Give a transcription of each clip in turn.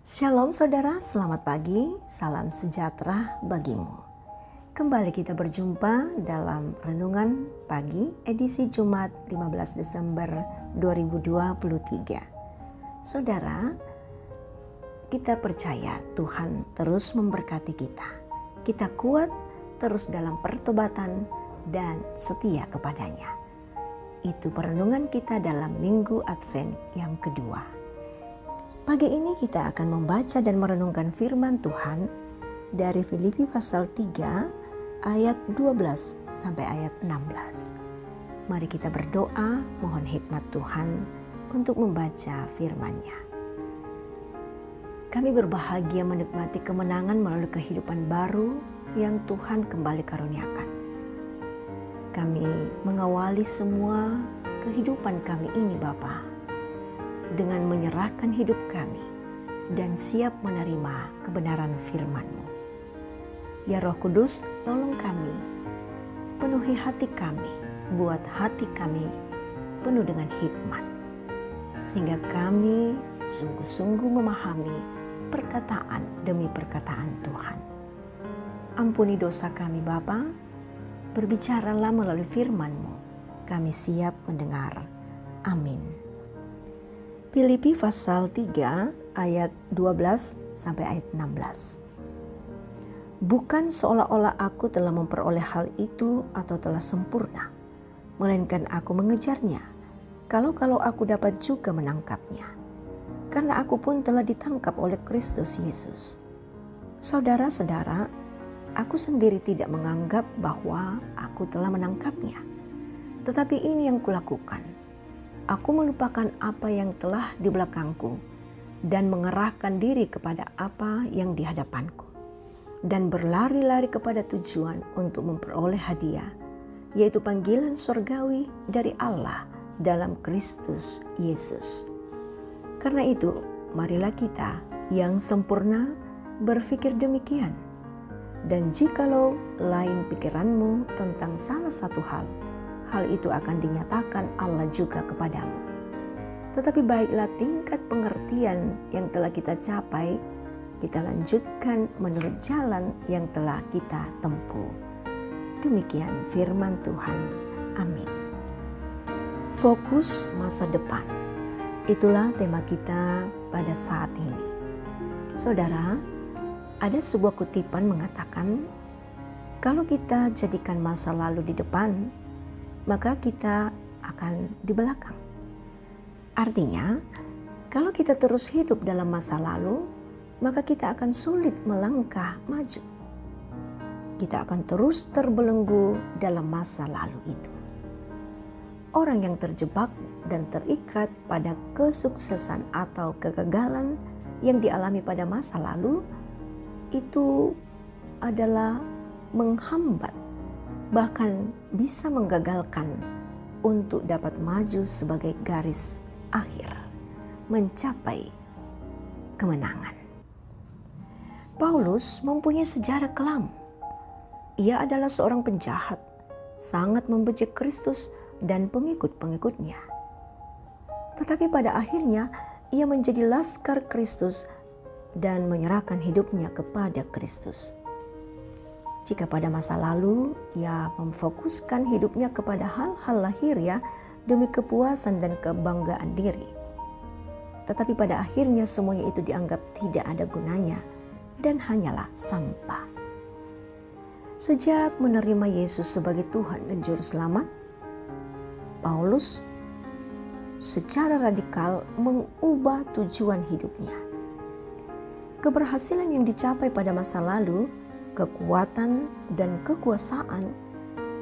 Shalom saudara, selamat pagi, salam sejahtera bagimu. Kembali kita berjumpa dalam Renungan Pagi edisi Jumat 15 Desember 2023. Saudara, kita percaya Tuhan terus memberkati kita. Kita kuat terus dalam pertobatan dan setia kepadanya. Itu perenungan kita dalam Minggu Advent yang kedua. Pagi ini kita akan membaca dan merenungkan firman Tuhan dari Filipi pasal 3 ayat 12 sampai ayat 16. Mari kita berdoa mohon hikmat Tuhan untuk membaca firman-Nya. Kami berbahagia menikmati kemenangan melalui kehidupan baru yang Tuhan kembali karuniakan. Kami mengawali semua kehidupan kami ini Bapa, dengan menyerahkan hidup kami dan siap menerima kebenaran firman-Mu. Ya Roh Kudus, tolong kami, penuhi hati kami, buat hati kami penuh dengan hikmat, sehingga kami sungguh-sungguh memahami perkataan demi perkataan Tuhan. Ampuni dosa kami Bapa, berbicaralah melalui firman-Mu, kami siap mendengar. Amin. Filipi pasal 3 ayat 12 sampai ayat 16. Bukan seolah-olah aku telah memperoleh hal itu atau telah sempurna, melainkan aku mengejarnya, kalau aku dapat juga menangkapnya. Karena aku pun telah ditangkap oleh Kristus Yesus. Saudara-saudara, aku sendiri tidak menganggap bahwa aku telah menangkapnya. Tetapi ini yang kulakukan. Aku melupakan apa yang telah di belakangku dan mengerahkan diri kepada apa yang di hadapanku, dan berlari-lari kepada tujuan untuk memperoleh hadiah, yaitu panggilan surgawi dari Allah dalam Kristus Yesus. Karena itu, marilah kita yang sempurna berpikir demikian. Dan jikalau lain pikiranmu tentang salah satu hal itu akan dinyatakan Allah juga kepadamu. Tetapi baiklah tingkat pengertian yang telah kita capai, kita lanjutkan menurut jalan yang telah kita tempuh. Demikian firman Tuhan. Amin. Fokus masa depan. Itulah tema kita pada saat ini. Saudara, ada sebuah kutipan mengatakan, kalau kita jadikan masa lalu di depan, maka kita akan di belakang. Artinya, kalau kita terus hidup dalam masa lalu, maka kita akan sulit melangkah maju. Kita akan terus terbelenggu dalam masa lalu itu. Orang yang terjebak dan terikat pada kesuksesan atau kegagalan yang dialami pada masa lalu, itu adalah menghambat, bahkan bisa menggagalkan untuk dapat maju sebagai garis akhir, mencapai kemenangan. Paulus mempunyai sejarah kelam. Ia adalah seorang penjahat, sangat membenci Kristus dan pengikut-pengikutnya. Tetapi pada akhirnya ia menjadi laskar Kristus dan menyerahkan hidupnya kepada Kristus. Jika pada masa lalu ia memfokuskan hidupnya kepada hal-hal lahiriah demi kepuasan dan kebanggaan diri, tetapi pada akhirnya semuanya itu dianggap tidak ada gunanya dan hanyalah sampah. Sejak menerima Yesus sebagai Tuhan dan Juru Selamat, Paulus secara radikal mengubah tujuan hidupnya. Keberhasilan yang dicapai pada masa lalu, kekuatan dan kekuasaan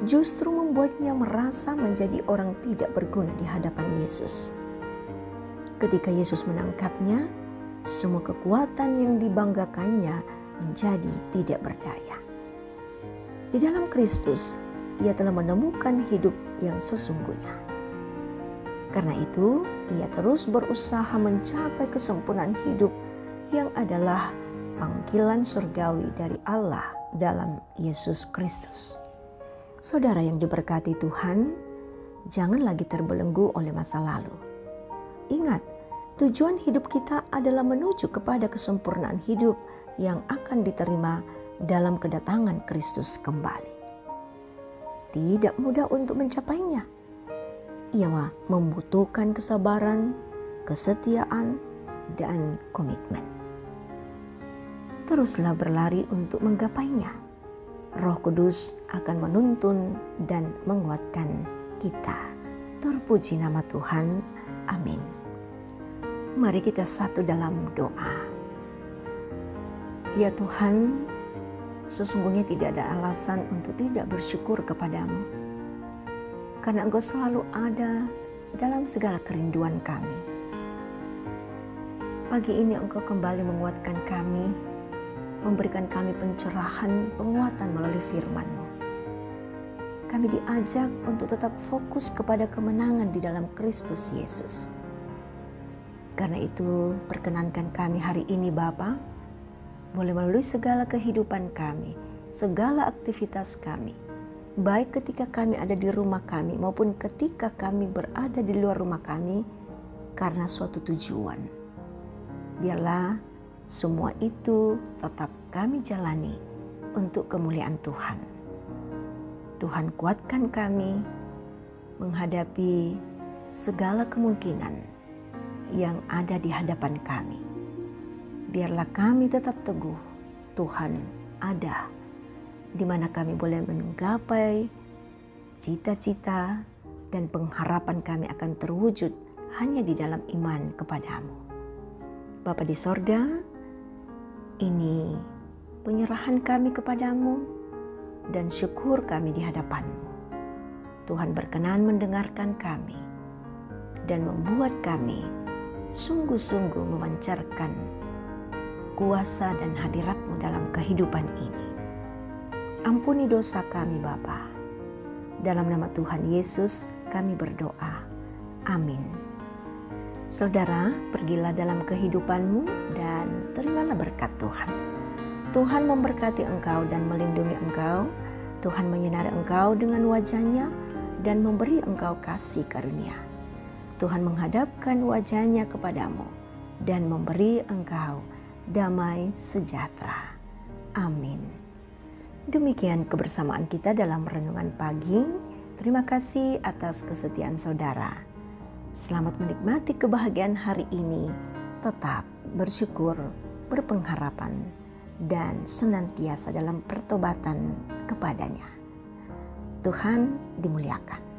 justru membuatnya merasa menjadi orang tidak berguna di hadapan Yesus. Ketika Yesus menangkapnya, semua kekuatan yang dibanggakannya menjadi tidak berdaya. Di dalam Kristus, ia telah menemukan hidup yang sesungguhnya. Karena itu, ia terus berusaha mencapai kesempurnaan hidup yang adalah panggilan surgawi dari Allah dalam Yesus Kristus. Saudara yang diberkati Tuhan, jangan lagi terbelenggu oleh masa lalu. Ingat, Tujuan hidup kita adalah menuju kepada kesempurnaan hidup yang akan diterima dalam kedatangan Kristus kembali. Tidak mudah untuk mencapainya. Ia membutuhkan kesabaran, kesetiaan, dan komitmen. Teruslah berlari untuk menggapainya. Roh Kudus akan menuntun dan menguatkan kita. Terpuji nama Tuhan. Amin. Mari kita satu dalam doa. Ya Tuhan, sesungguhnya tidak ada alasan untuk tidak bersyukur kepadamu. Karena Engkau selalu ada dalam segala kerinduan kami. Pagi ini Engkau kembali menguatkan kami, memberikan kami pencerahan, penguatan melalui firman-Mu. Kami diajak untuk tetap fokus kepada kemenangan di dalam Kristus Yesus. Karena itu, perkenankan kami hari ini Bapa, boleh melalui segala kehidupan kami, segala aktivitas kami, baik ketika kami ada di rumah kami maupun ketika kami berada di luar rumah kami karena suatu tujuan. Biarlah semua itu tetap kami jalani untuk kemuliaan Tuhan. Tuhan kuatkan kami menghadapi segala kemungkinan yang ada di hadapan kami. Biarlah kami tetap teguh, Tuhan ada, di mana kami boleh menggapai cita-cita dan pengharapan kami akan terwujud hanya di dalam iman kepadamu. Bapa di sorga, ini penyerahan kami kepadamu dan syukur kami di hadapanmu. Tuhan berkenan mendengarkan kami dan membuat kami sungguh-sungguh memancarkan kuasa dan hadirat-Mu dalam kehidupan ini. Ampuni dosa kami Bapa. Dalam nama Tuhan Yesus kami berdoa. Amin. Saudara, pergilah dalam kehidupanmu dan terimalah berkat Tuhan. Tuhan memberkati engkau dan melindungi engkau. Tuhan menyinari engkau dengan wajah-Nya dan memberi engkau kasih karunia. Tuhan menghadapkan wajah-Nya kepadamu dan memberi engkau damai sejahtera. Amin. Demikian kebersamaan kita dalam renungan pagi. Terima kasih atas kesetiaan saudara. Selamat menikmati kebahagiaan hari ini. Tetap bersyukur, berpengharapan, dan senantiasa dalam pertobatan kepadanya. Tuhan dimuliakan.